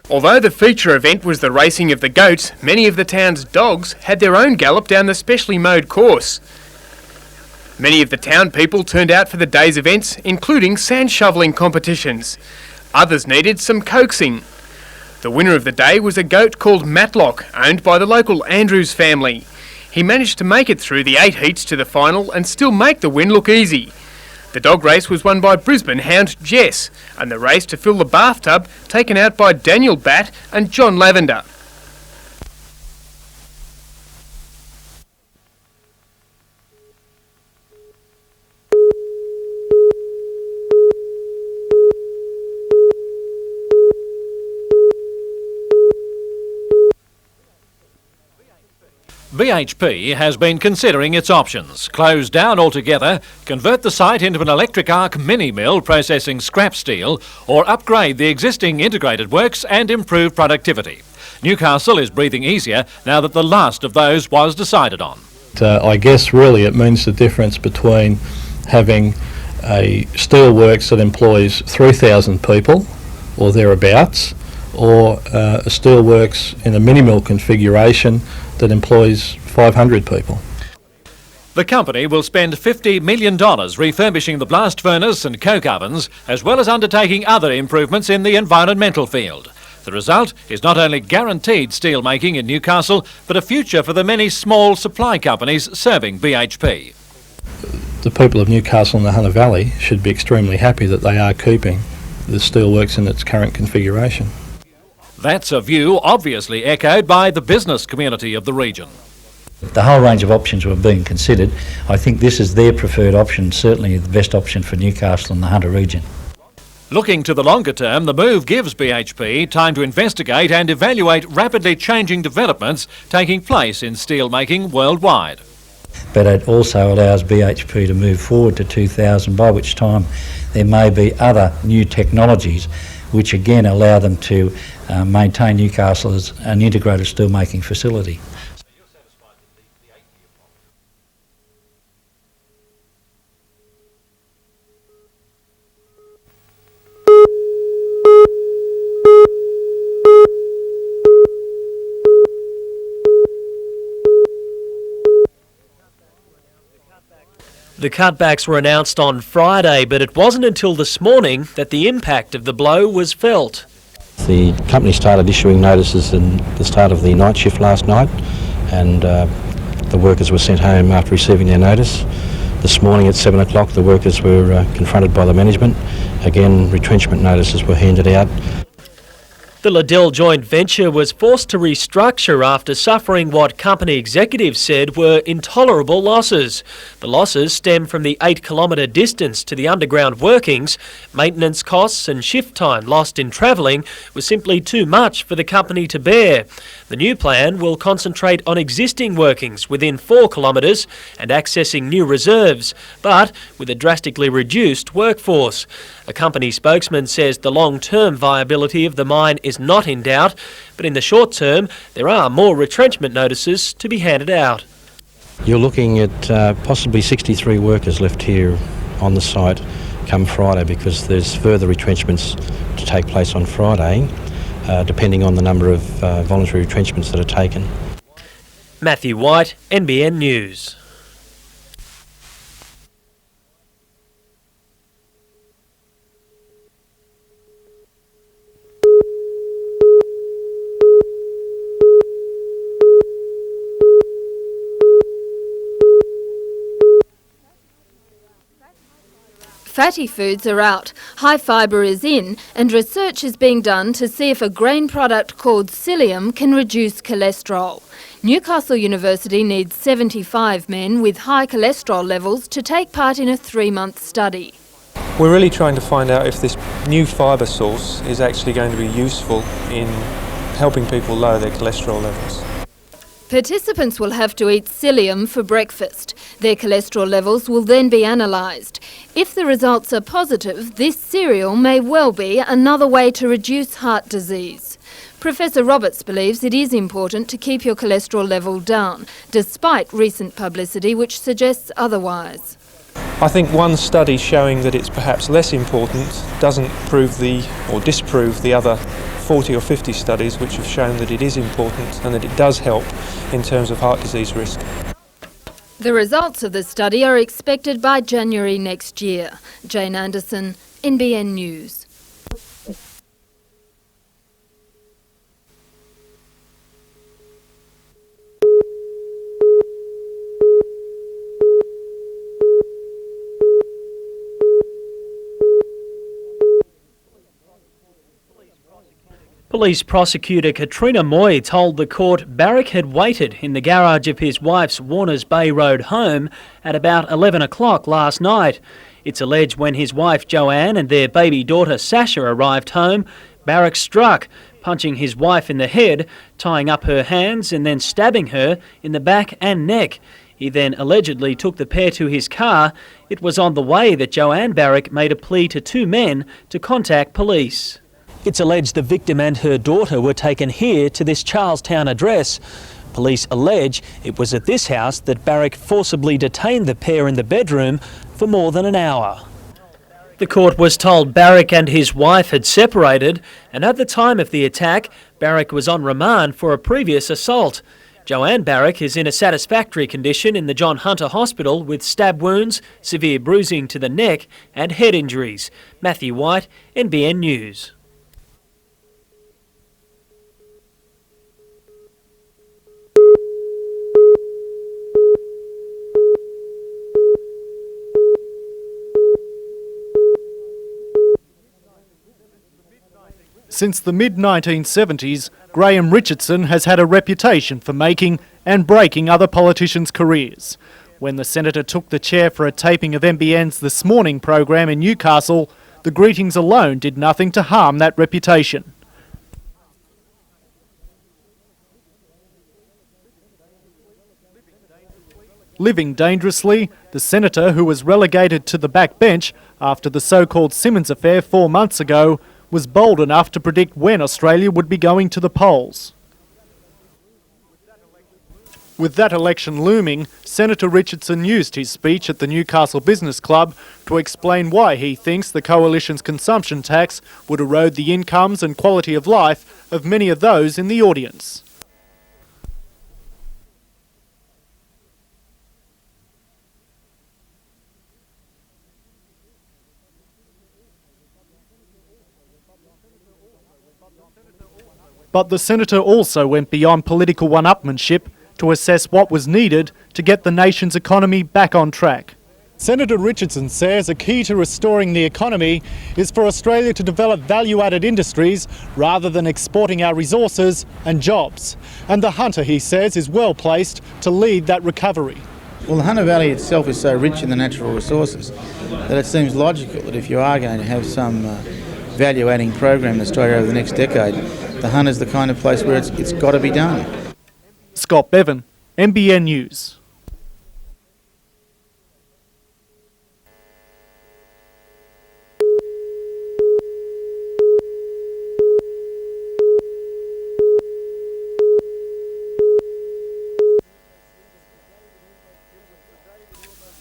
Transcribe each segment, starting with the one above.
Although the feature event was the racing of the goats, many of the town's dogs had their own gallop down the specially mowed course. Many of the town people turned out for the day's events, including sand shovelling competitions. Others needed some coaxing. The winner of the day was a goat called Matlock, owned by the local Andrews family. He managed to make it through the 8 heats to the final and still make the win look easy. The dog race was won by Brisbane hound Jess, and the race to fill the bathtub taken out by Daniel Batt and John Lavender. BHP has been considering its options: close down altogether, convert the site into an electric arc mini-mill processing scrap steel, or upgrade the existing integrated works and improve productivity. Newcastle is breathing easier now that the last of those was decided on. I guess really it means the difference between having a steelworks that employs 3,000 people or thereabouts, or a steelworks in a mini-mill configuration that employs 500 people. The company will spend $50 million refurbishing the blast furnace and coke ovens, as well as undertaking other improvements in the environmental field. The result is not only guaranteed steel making in Newcastle, but a future for the many small supply companies serving BHP. The people of Newcastle and the Hunter Valley should be extremely happy that they are keeping the steelworks in its current configuration. That's a view obviously echoed by the business community of the region. The whole range of options were being considered. I think this is their preferred option, certainly the best option for Newcastle and the Hunter region. Looking to the longer term, the move gives BHP time to investigate and evaluate rapidly changing developments taking place in steelmaking worldwide. But it also allows BHP to move forward to 2000, by which time there may be other new technologies which again allow them to maintain Newcastle as an integrated steelmaking facility. The cutbacks were announced on Friday, but it wasn't until this morning that the impact of the blow was felt. The company started issuing notices in the start of the night shift last night, and the workers were sent home after receiving their notice. This morning at 7 o'clock the workers were confronted by the management. Again, retrenchment notices were handed out. The Liddell joint venture was forced to restructure after suffering what company executives said were intolerable losses. The losses stem from the 8-kilometre distance to the underground workings. Maintenance costs and shift time lost in travelling was simply too much for the company to bear. The new plan will concentrate on existing workings within 4 kilometres and accessing new reserves, but with a drastically reduced workforce. A company spokesman says the long-term viability of the mine is not in doubt, but in the short term there are more retrenchment notices to be handed out. You're looking at possibly 63 workers left here on the site come Friday, because there's further retrenchments to take place on Friday, depending on the number of voluntary retrenchments that are taken. Matthew White, NBN News. Fatty foods are out, high fibre is in, and research is being done to see if a grain product called psyllium can reduce cholesterol. Newcastle University needs 75 men with high cholesterol levels to take part in a 3-month study. We're really trying to find out if this new fibre source is actually going to be useful in helping people lower their cholesterol levels. Participants will have to eat psyllium for breakfast. Their cholesterol levels will then be analysed. If the results are positive, this cereal may well be another way to reduce heart disease. Professor Roberts believes it is important to keep your cholesterol level down, despite recent publicity which suggests otherwise. I think one study showing that it's perhaps less important doesn't prove or disprove the other 40 or 50 studies which have shown that it is important and that it does help in terms of heart disease risk. The results of the study are expected by January next year. Jane Anderson, NBN News. Police prosecutor Katrina Moy told the court Barrick had waited in the garage of his wife's Warners Bay Road home at about 11 o'clock last night. It's alleged when his wife Joanne and their baby daughter Sasha arrived home, Barrick struck, punching his wife in the head, tying up her hands and then stabbing her in the back and neck. He then allegedly took the pair to his car. It was on the way that Joanne Barrick made a plea to two men to contact police. It's alleged the victim and her daughter were taken here to this Charlestown address. Police allege it was at this house that Barrick forcibly detained the pair in the bedroom for more than an hour. The court was told Barrick and his wife had separated, and at the time of the attack, Barrick was on remand for a previous assault. Joanne Barrick is in a satisfactory condition in the John Hunter Hospital with stab wounds, severe bruising to the neck and head injuries. Matthew White, NBN News. Since the mid-1970s, Graham Richardson has had a reputation for making and breaking other politicians' careers. When the Senator took the chair for a taping of NBN's This Morning program in Newcastle, the greetings alone did nothing to harm that reputation. Living dangerously, the Senator, who was relegated to the backbench after the so-called Simmons affair 4 months ago, was bold enough to predict when Australia would be going to the polls. With that election looming, Senator Richardson used his speech at the Newcastle Business Club to explain why he thinks the Coalition's consumption tax would erode the incomes and quality of life of many of those in the audience. But the Senator also went beyond political one-upmanship to assess what was needed to get the nation's economy back on track. Senator Richardson says a key to restoring the economy is for Australia to develop value-added industries rather than exporting our resources and jobs. And the Hunter, he says, is well placed to lead that recovery. Well, the Hunter Valley itself is so rich in the natural resources that it seems logical that if you are going to have some value-adding program in Australia over the next decade, the Hunter's the kind of place where it's got to be done. Scott Bevan, NBN News.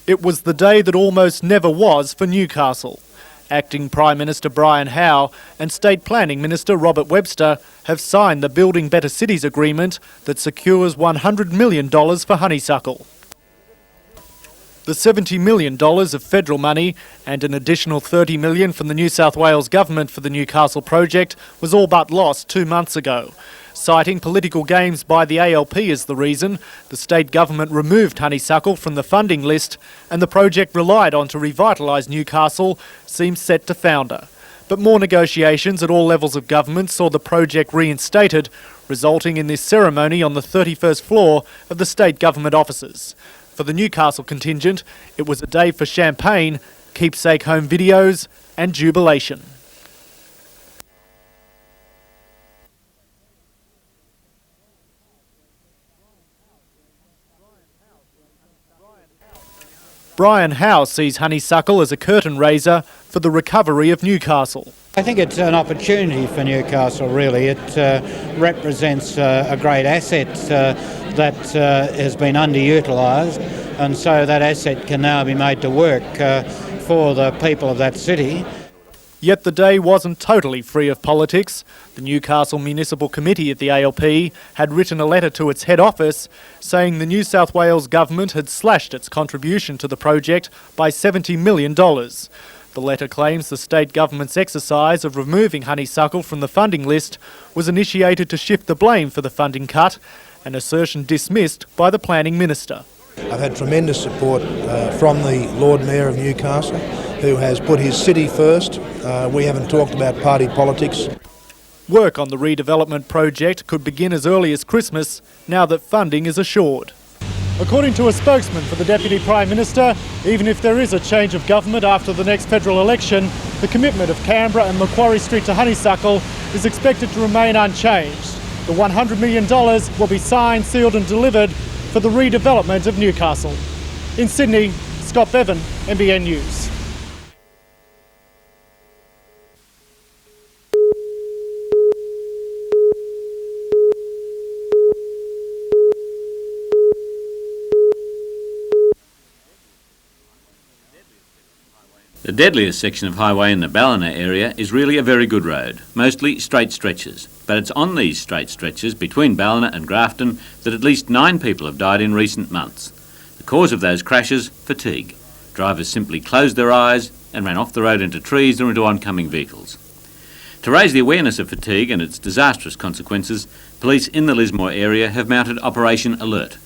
It was the day that almost never was for Newcastle. Acting Prime Minister Brian Howe and State Planning Minister Robert Webster have signed the Building Better Cities agreement that secures $100 million for Honeysuckle. The $70 million of federal money and an additional $30 million from the New South Wales Government for the Newcastle project was all but lost 2 months ago. Citing political games by the ALP as the reason, the state government removed Honeysuckle from the funding list and the project relied on to revitalise Newcastle seems set to founder. But more negotiations at all levels of government saw the project reinstated, resulting in this ceremony on the 31st floor of the state government offices. For the Newcastle contingent, it was a day for champagne, keepsake home videos and jubilation. Brian Howe sees Honeysuckle as a curtain raiser for the recovery of Newcastle. I think it's an opportunity for Newcastle, really. It represents a great asset that has been underutilised, and so that asset can now be made to work for the people of that city. Yet the day wasn't totally free of politics. The Newcastle Municipal Committee at the ALP had written a letter to its head office saying the New South Wales government had slashed its contribution to the project by $70 million. The letter claims the state government's exercise of removing honeysuckle from the funding list was initiated to shift the blame for the funding cut, an assertion dismissed by the planning minister. I've had tremendous support from the Lord Mayor of Newcastle, who has put his city first. We haven't talked about party politics. Work on the redevelopment project could begin as early as Christmas, now that funding is assured. According to a spokesman for the Deputy Prime Minister, even if there is a change of government after the next federal election, the commitment of Canberra and Macquarie Street to honeysuckle is expected to remain unchanged. The $100 million will be signed, sealed and delivered for the redevelopment of Newcastle. In Sydney, Scott Bevan, NBN News. The deadliest section of highway in the Ballina area is really a very good road, mostly straight stretches. But it's on these straight stretches between Ballina and Grafton that at least 9 people have died in recent months. The cause of those crashes? Fatigue. Drivers simply closed their eyes and ran off the road into trees or into oncoming vehicles. To raise the awareness of fatigue and its disastrous consequences, police in the Lismore area have mounted Operation Alert.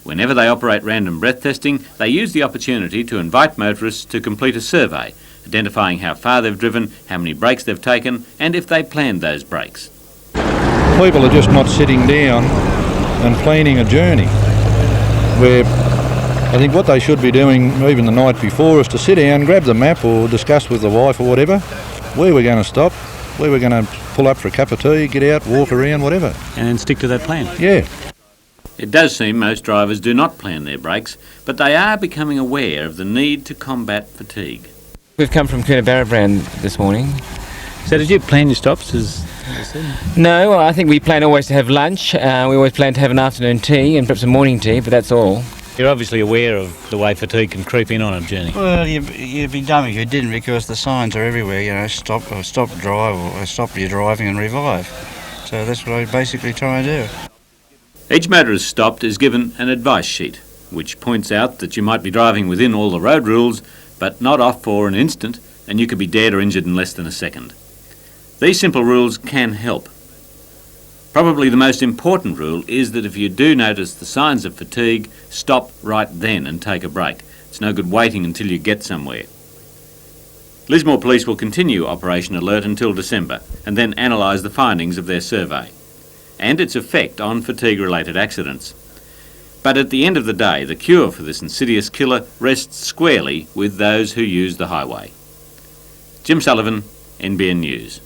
Whenever they operate random breath testing, they use the opportunity to invite motorists to complete a survey, identifying how far they've driven, how many breaks they've taken, and if they planned those breaks. People are just not sitting down and planning a journey, where I think what they should be doing even the night before is to sit down, grab the map or discuss with the wife or whatever, where we're going to stop, where we're going to pull up for a cup of tea, get out, walk around, whatever. And then stick to that plan? Yeah. It does seem most drivers do not plan their breaks, but they are becoming aware of the need to combat fatigue. We've come from Coonabarabran this morning. So did you plan your stops? No, well, I think we plan always to have lunch. We always plan to have an afternoon tea and perhaps a morning tea, but that's all. You're obviously aware of the way fatigue can creep in on a journey. Well, you'd be dumb if you didn't, because the signs are everywhere, you know, stop, drive, or stop your driving and revive. So that's what I basically try and do. Each motorist stopped is given an advice sheet, which points out that you might be driving within all the road rules, but not off for an instant, and you could be dead or injured in less than a second. These simple rules can help. Probably the most important rule is that if you do notice the signs of fatigue, stop right then and take a break. It's no good waiting until you get somewhere. Lismore Police will continue Operation Alert until December and then analyse the findings of their survey and its effect on fatigue-related accidents. But at the end of the day, the cure for this insidious killer rests squarely with those who use the highway. Jim Sullivan, NBN News.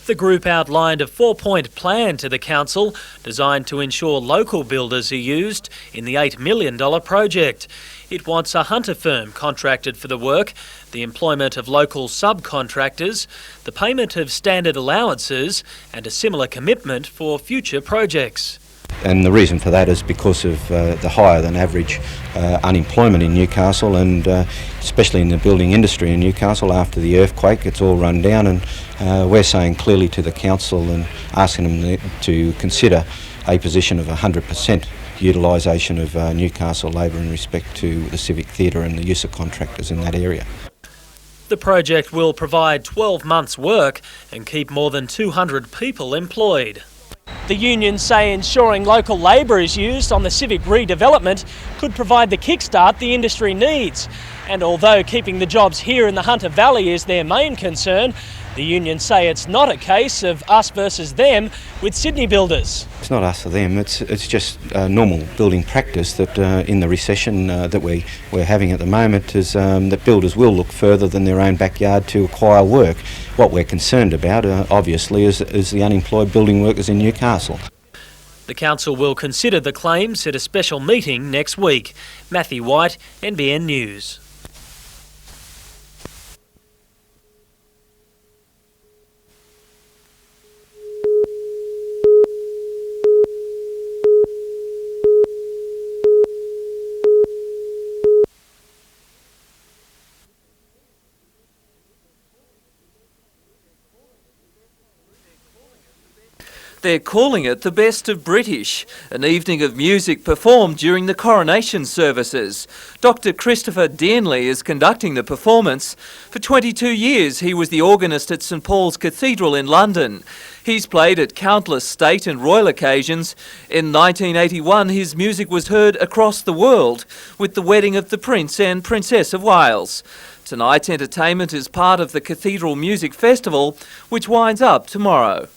The group outlined a 4-point plan to the council designed to ensure local builders are used in the $8 million project. It wants a hunter firm contracted for the work, the employment of local subcontractors, the payment of standard allowances and a similar commitment for future projects. And the reason for that is because of the higher than average unemployment in Newcastle, and especially in the building industry in Newcastle after the earthquake. It's all run down, and we're saying clearly to the council and asking them to consider a position of 100% utilisation of Newcastle labour in respect to the civic theatre and the use of contractors in that area. The project will provide 12 months' work and keep more than 200 people employed. The unions say ensuring local labour is used on the civic redevelopment could provide the kickstart the industry needs. And although keeping the jobs here in the Hunter Valley is their main concern, The unions say it's not a case of us versus them with Sydney builders. It's not us or them, it's just normal building practice that in the recession that we're having at the moment is that builders will look further than their own backyard to acquire work. What we're concerned about, obviously, is the unemployed building workers in Newcastle. The council will consider the claims at a special meeting next week. Matthew White, NBN News. They're calling it the Best of British, an evening of music performed during the coronation services. Dr. Christopher Dearnley is conducting the performance. For 22 years he was the organist at St Paul's Cathedral in London. He's played at countless state and royal occasions. In 1981 his music was heard across the world with the wedding of the Prince and Princess of Wales. Tonight's entertainment is part of the Cathedral Music Festival, which winds up tomorrow.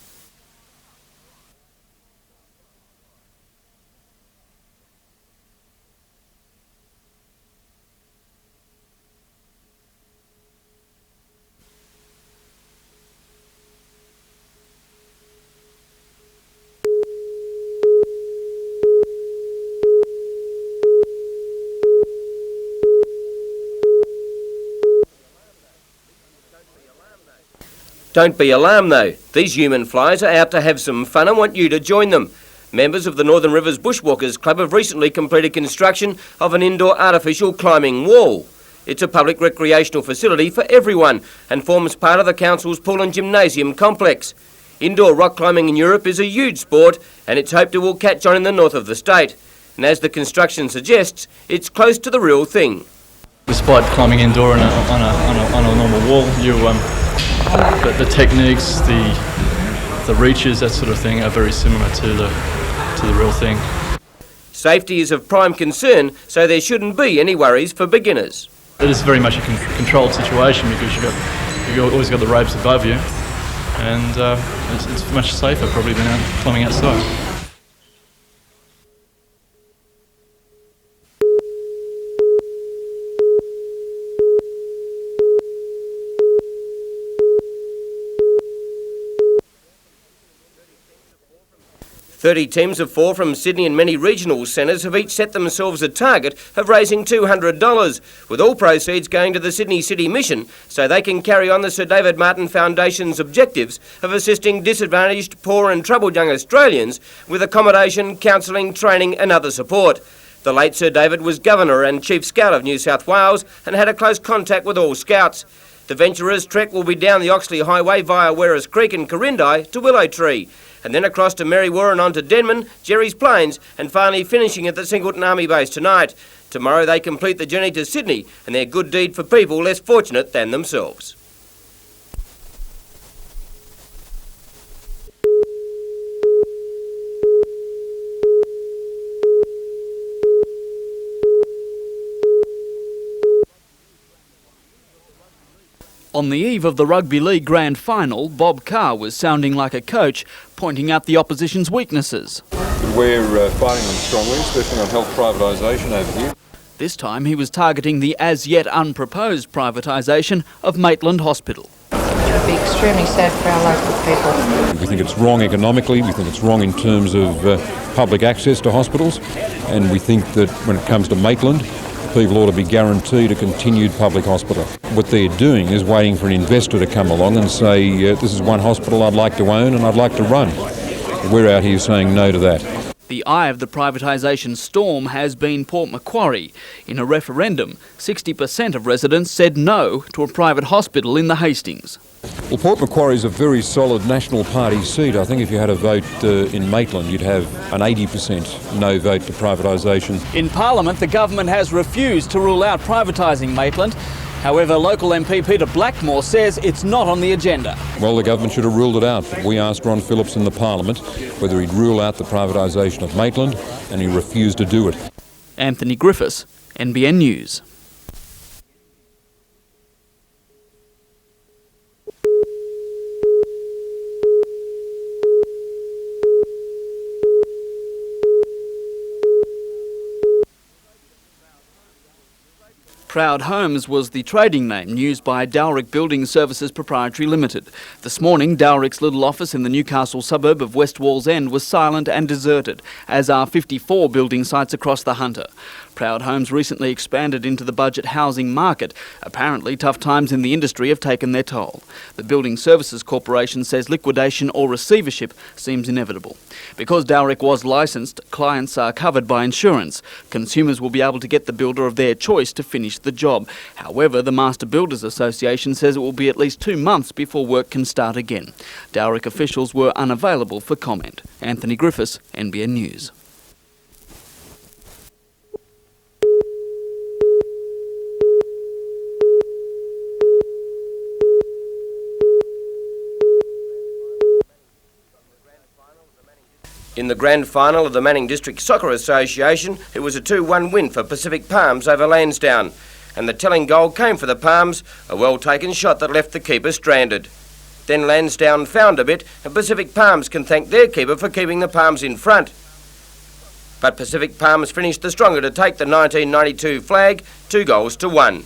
Don't be alarmed though, these human flies are out to have some fun and want you to join them. Members of the Northern Rivers Bushwalkers Club have recently completed construction of an indoor artificial climbing wall. It's a public recreational facility for everyone and forms part of the council's pool and gymnasium complex. Indoor rock climbing in Europe is a huge sport and it's hoped it will catch on in the north of the state. And as the construction suggests, it's close to the real thing. Despite climbing indoor on a normal wall, the techniques, the reaches, that sort of thing, are very similar to the real thing. Safety is of prime concern, so there shouldn't be any worries for beginners. It is very much a controlled situation because you've always got the ropes above you, and it's much safer probably than climbing outside. Teams of 4 from Sydney and many regional centres have each set themselves a target of raising $200, with all proceeds going to the Sydney City Mission so they can carry on the Sir David Martin Foundation's objectives of assisting disadvantaged, poor and troubled young Australians with accommodation, counselling, training and other support. The late Sir David was Governor and Chief Scout of New South Wales and had a close contact with all Scouts. The venturers' trek will be down the Oxley Highway via Werris Creek and Corindi to Willow Tree, and then across to Merriwa and on to Denman, Jerry's Plains, and finally finishing at the Singleton Army Base tonight. Tomorrow they complete the journey to Sydney, and their good deed for people less fortunate than themselves. On the eve of the Rugby League Grand Final, Bob Carr was sounding like a coach, pointing out the opposition's weaknesses. We're fighting them strongly, especially on health privatisation over here. This time he was targeting the as-yet unproposed privatisation of Maitland Hospital. It would be extremely sad for our local people. We think it's wrong economically, we think it's wrong in terms of public access to hospitals, and we think that when it comes to Maitland, people ought to be guaranteed a continued public hospital. What they're doing is waiting for an investor to come along and say, this is one hospital I'd like to own and I'd like to run. We're out here saying no to that. The eye of the privatisation storm has been Port Macquarie. In a referendum, 60% of residents said no to a private hospital in the Hastings. Well, Port Macquarie is a very solid National Party seat. I think if you had a vote in Maitland, you'd have an 80% no vote to privatisation. In Parliament, the government has refused to rule out privatising Maitland. However, local MP Peter Blackmore says it's not on the agenda. Well, the government should have ruled it out. We asked Ron Phillips in the Parliament whether he'd rule out the privatisation of Maitland, and he refused to do it. Anthony Griffiths, NBN News. Proud Homes was the trading name used by Dowrick Building Services Proprietary Limited. This morning, Dowrick's little office in the Newcastle suburb of West Wallsend was silent and deserted, as are 54 building sites across the Hunter. Proud Homes recently expanded into the budget housing market. Apparently, tough times in the industry have taken their toll. The Building Services Corporation says liquidation or receivership seems inevitable. Because Dowrick was licensed, clients are covered by insurance. Consumers will be able to get the builder of their choice to finish the job. However, the Master Builders Association says it will be at least 2 months before work can start again. Dowrick officials were unavailable for comment. Anthony Griffiths, NBN News. In the grand final of the Manning District Soccer Association, it was a 2-1 win for Pacific Palms over Lansdowne. And the telling goal came for the Palms, a well-taken shot that left the keeper stranded. Then Lansdowne found a bit, and Pacific Palms can thank their keeper for keeping the Palms in front. But Pacific Palms finished the stronger to take the 1992 flag, 2-1.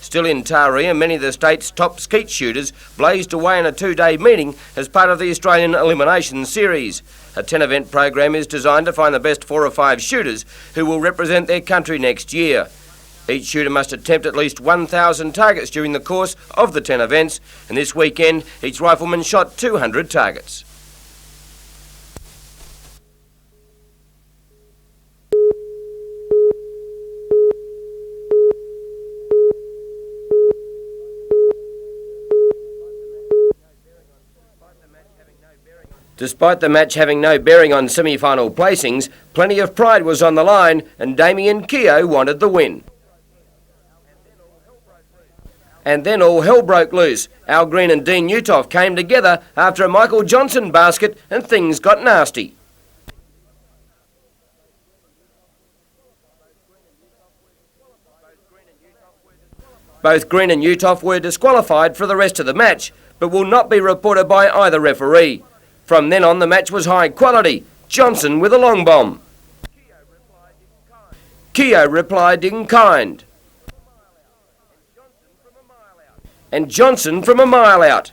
Still in Taree, many of the state's top skeet shooters blazed away in a 2-day meeting as part of the Australian Elimination Series. A 10-event program is designed to find the best 4 or 5 shooters who will represent their country next year. Each shooter must attempt at least 1,000 targets during the course of the 10 events, and this weekend each rifleman shot 200 targets. Despite the match having no bearing on semi-final placings, plenty of pride was on the line and Damien Keogh wanted the win. And then all hell broke loose. Al Green and Dean Uthoff came together after a Michael Johnson basket and things got nasty. Both Green and Uthoff were disqualified for the rest of the match, but will not be reported by either referee. From then on, the match was high quality. Johnson with a long bomb. Keogh replied in kind. And Johnson from a mile out.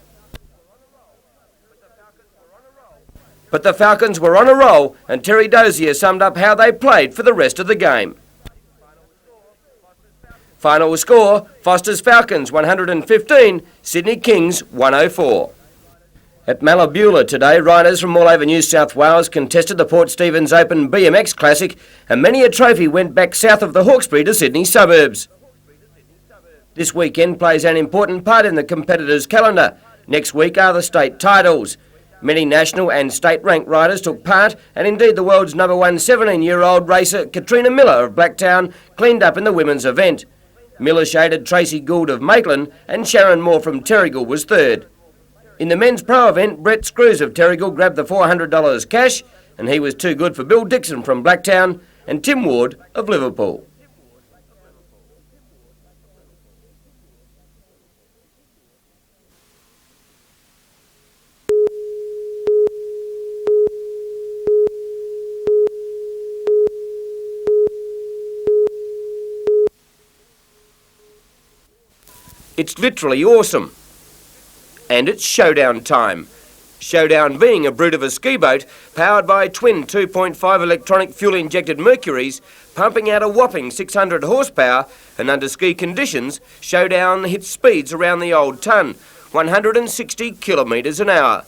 But the Falcons were on a roll, and Terry Dozier summed up how they played for the rest of the game. Final score, Foster's Falcons 115, Sydney Kings 104. At Malabula today, riders from all over New South Wales contested the Port Stephens Open BMX Classic, and many a trophy went back south of the Hawkesbury to Sydney suburbs. This weekend plays an important part in the competitors' calendar. Next week are the state titles. Many national and state-ranked riders took part, and indeed the world's number 1 17-year-old racer Katrina Miller of Blacktown cleaned up in the women's event. Miller shaded Tracy Gould of Maitland, and Sharon Moore from Terrigal was third. In the men's pro event, Brett Screws of Terrigal grabbed the $400 cash, and he was too good for Bill Dixon from Blacktown and Tim Ward of Liverpool. It's literally awesome. And it's showdown time. Showdown being a brute of a ski boat powered by twin 2.5 electronic fuel-injected Mercuries, pumping out a whopping 600 horsepower, and under ski conditions, Showdown hits speeds around the Old Ton, 160 kilometres an hour.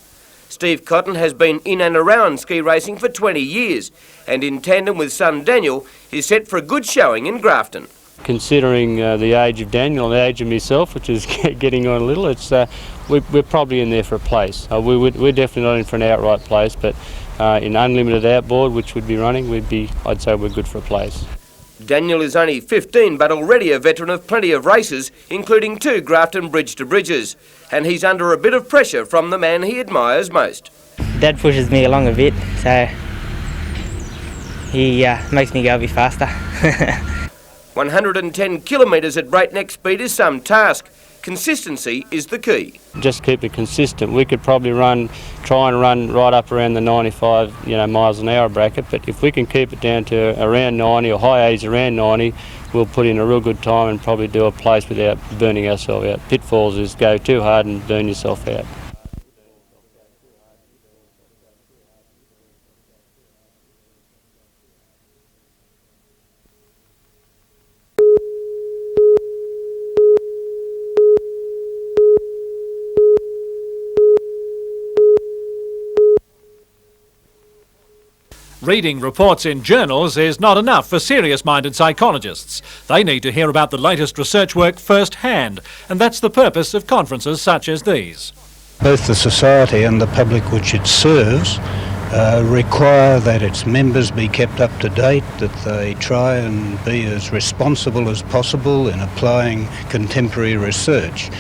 Steve Cotton has been in and around ski racing for 20 years, and in tandem with son Daniel, is set for a good showing in Grafton. Considering the age of Daniel and the age of myself, which is getting on a little, it's we're probably in there for a place. We're definitely not in for an outright place, but in unlimited outboard, which we'd be running, I'd say we're good for a place. Daniel is only 15, but already a veteran of plenty of races, including 2 Grafton bridge-to-bridges, and he's under a bit of pressure from the man he admires most. Dad pushes me along a bit, so he makes me go a bit faster. 110 kilometres at breakneck speed is some task. Consistency is the key. Just keep it consistent. We could probably try and run right up around the 95 miles an hour bracket, but if we can keep it down to around 90 or high 80s around 90, we'll put in a real good time and probably do a place without burning ourselves out. Pitfalls is go too hard and burn yourself out. Reading reports in journals is not enough for serious-minded psychologists. They need to hear about the latest research work firsthand, and that's the purpose of conferences such as these. Both the society and the public which it serves require that its members be kept up to date, that they try and be as responsible as possible in applying contemporary research.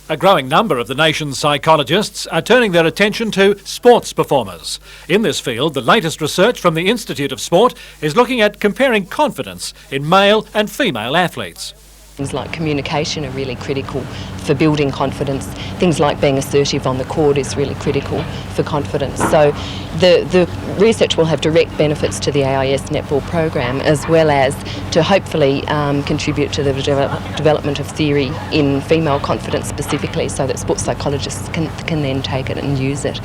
A growing number of the nation's psychologists are turning their attention to sports performers. In this field, the latest research from the Institute of Sport is looking at comparing confidence in male and female athletes. Things like communication are really critical for building confidence. Things like being assertive on the court is really critical for confidence. So the research will have direct benefits to the AIS netball program, as well as to hopefully contribute to the development of theory in female confidence specifically, so that sports psychologists can then take it and use it.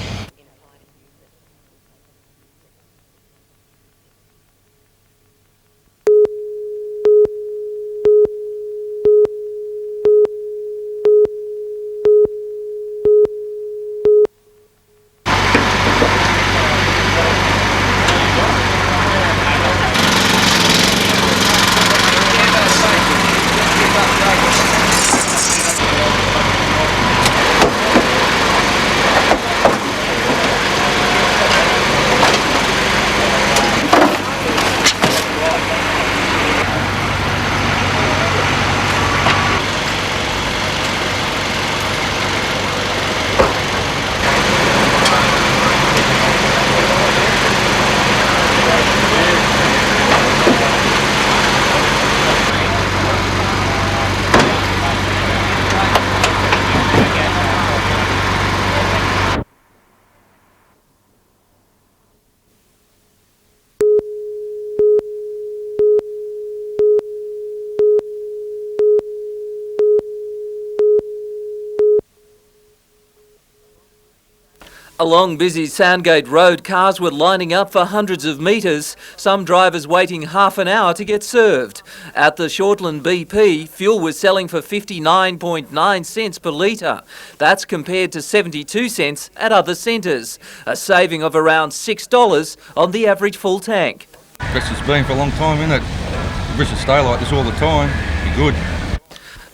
Along busy Sandgate Road, cars were lining up for hundreds of metres, some drivers waiting half an hour to get served. At the Shortland BP, fuel was selling for 59.9 cents per litre. That's compared to 72 cents at other centres, a saving of around $6 on the average full tank. This has been for a long time, isn't it? We should stay like this all the time. Be good.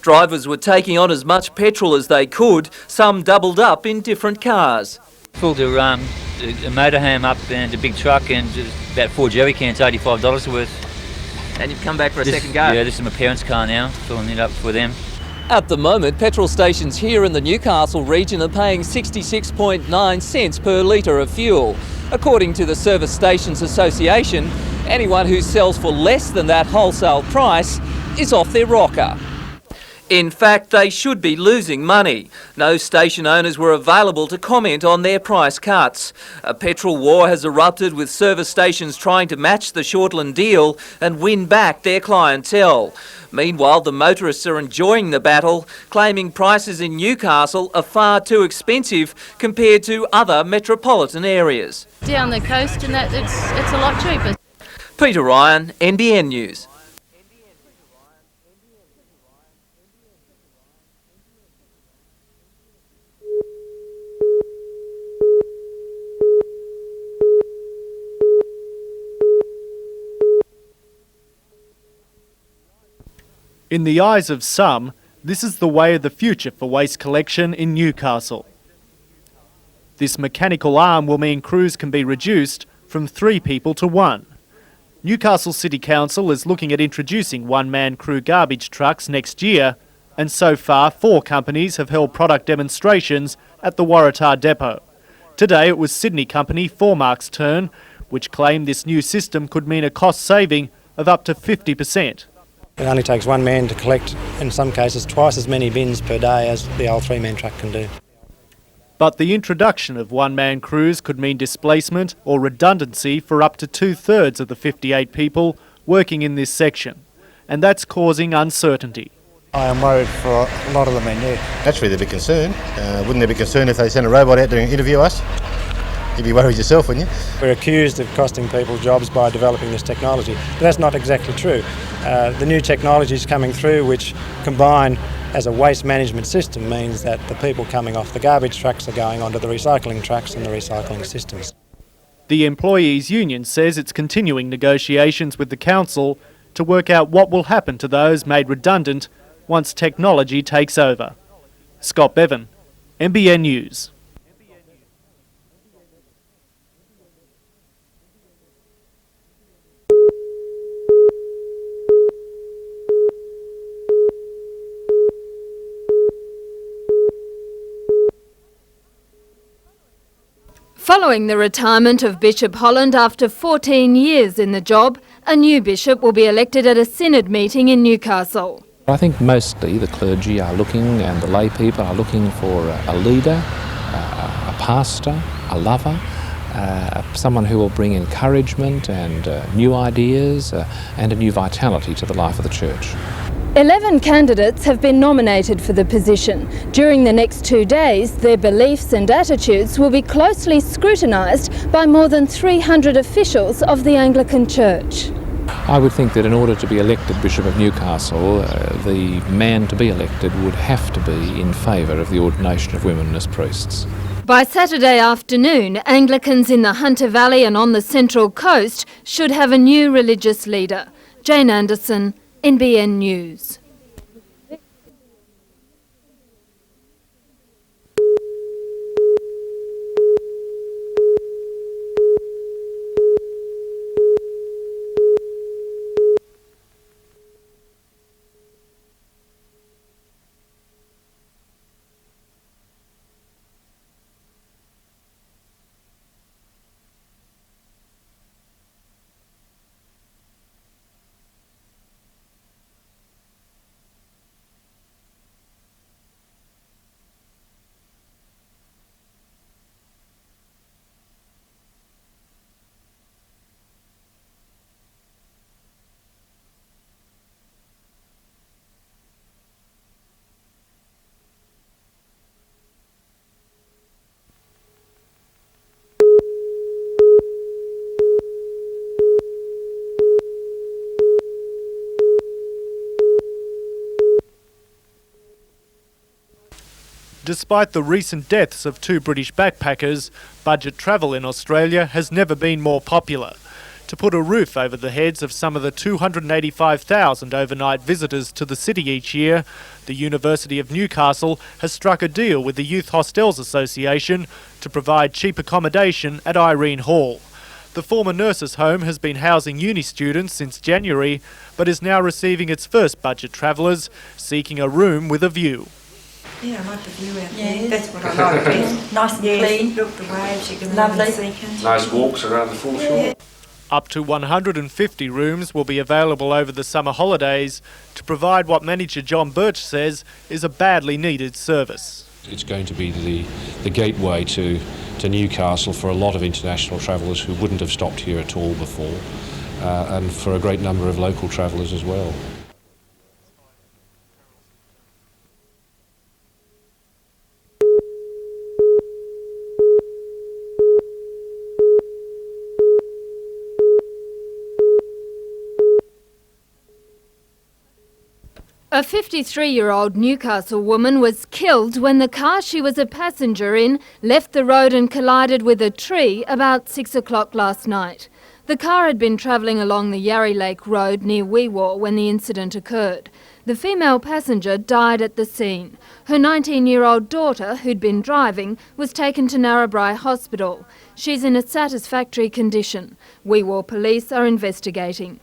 Drivers were taking on as much petrol as they could, some doubled up in different cars. Filled a motorhome up and a big truck and about 4 jerry cans, $85 worth. And you've come back for a second go? Yeah, this is my parents' car now, filling it up for them. At the moment, petrol stations here in the Newcastle region are paying 66.9 cents per litre of fuel. According to the Service Stations Association, anyone who sells for less than that wholesale price is off their rocker. In fact, they should be losing money. No station owners were available to comment on their price cuts. A petrol war has erupted, with service stations trying to match the Shortland deal and win back their clientele. Meanwhile, the motorists are enjoying the battle, claiming prices in Newcastle are far too expensive compared to other metropolitan areas. Down the coast and that, it's a lot cheaper. Peter Ryan, NBN News. In the eyes of some, this is the way of the future for waste collection in Newcastle. This mechanical arm will mean crews can be reduced from 3 people to 1. Newcastle City Council is looking at introducing one-man crew garbage trucks next year, and so far 4 companies have held product demonstrations at the Waratah depot. Today it was Sydney company Formark's turn, which claimed this new system could mean a cost saving of up to 50%. It only takes one man to collect, in some cases, twice as many bins per day as the old 3-man truck can do. But the introduction of one-man crews could mean displacement or redundancy for up to 2/3 of the 58 people working in this section. and that's causing uncertainty. I am worried for a lot of the men, yeah. Naturally they'd be concerned. Wouldn't they be concerned if they sent a robot out to interview us? You'd be worried yourself, wouldn't you? We're accused of costing people jobs by developing this technology, but that's not exactly true. The new technologies coming through, which combine as a waste management system, means that the people coming off the garbage trucks are going onto the recycling trucks and the recycling systems. The Employees Union says it's continuing negotiations with the council to work out what will happen to those made redundant once technology takes over. Scott Bevan, NBN News. Following the retirement of Bishop Holland after 14 years in the job, a new bishop will be elected at a synod meeting in Newcastle. I think mostly the clergy are looking, and the lay people are looking for a leader, a pastor, a lover, someone who will bring encouragement and new ideas and a new vitality to the life of the church. 11 candidates have been nominated for the position. During the next 2 days, their beliefs and attitudes will be closely scrutinised by more than 300 officials of the Anglican Church. I would think that in order to be elected Bishop of Newcastle, the man to be elected would have to be in favour of the ordination of women as priests. By Saturday afternoon, Anglicans in the Hunter Valley and on the Central Coast should have a new religious leader. Jane Anderson, NBN News. Despite the recent deaths of 2 British backpackers, budget travel in Australia has never been more popular. To put a roof over the heads of some of the 285,000 overnight visitors to the city each year, the University of Newcastle has struck a deal with the Youth Hostels Association to provide cheap accommodation at Irene Hall. The former nurses' home has been housing uni students since January, but is now receiving its first budget travellers seeking a room with a view. Yeah, I like the view out there. That's what I like best. Nice and clean. Look, the waves, you can lovely. Nice walks around the foreshore. Yeah. Up to 150 rooms will be available over the summer holidays to provide what manager John Birch says is a badly needed service. It's going to be the gateway to Newcastle for a lot of international travellers who wouldn't have stopped here at all before, and for a great number of local travellers as well. A 53-year-old Newcastle woman was killed when the car she was a passenger in left the road and collided with a tree about 6 o'clock last night. The car had been travelling along the Yarry Lake Road near Weewaw when the incident occurred. The female passenger died at the scene. Her 19-year-old daughter, who'd been driving, was taken to Narrabri Hospital. She's in a satisfactory condition. Weewaw police are investigating.